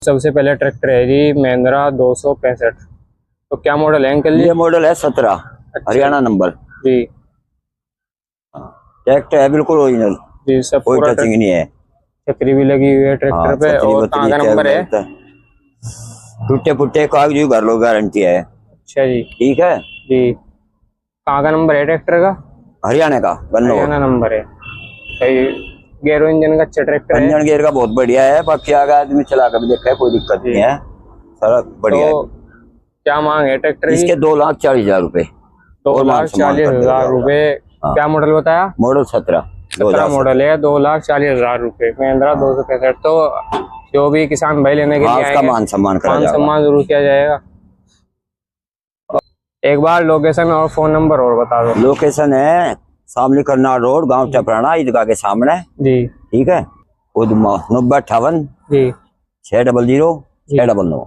सबसे पहले ट्रैक्टर है जी महिंद्रा 265। तो क्या मॉडल है अंकल जी? ये मॉडल है 17। अच्छा। हरियाणा नंबर जी ट्रैक्टर है, बिल्कुल ओरिजिनल, जी। सब कोई पूरा टचिंग नहीं है। छतरी भी लगी हुई है ट्रैक्टर पे। छतरी और कहाँ का नंबर है? टूटे फुटे कागज भर लो, गारंटी है। अच्छा जी। ठीक है जी। कहाँ का नंबर है ट्रैक्टर का? हरियाणा का बन्नौर। हरियाणा नंबर है। सही। गेरो इंजन का अच्छा ट्रैक्टर है। इंजन गेयर का बहुत बढ़िया है, बाकी आगे आदमी चला कर भी देखा है, कोई दिक्कत नहीं है, सारा बढ़िया तो क्या मांग है ट्रैक्टर है। की? इसके 2,40,000 रुपए। 2,40,000 रुपए। क्या मॉडल बताया? मॉडल 17 17 मॉडल है। 2,40,000 रुपए महिंद्रा 265। तो जो भी किसान भाई लेने के लिए उसका आएंगे, मान सम्मान करा मान जाएगा। सम्मान जरूर किया जाएगा। एक बार लोकेशन और फोन नंबर और बता दो। लोकेशन है शामली करनाल रोड, गांव चपराना, ईदगाह के सामने। जी ठीक है। 9058 जी 600 जी। 699।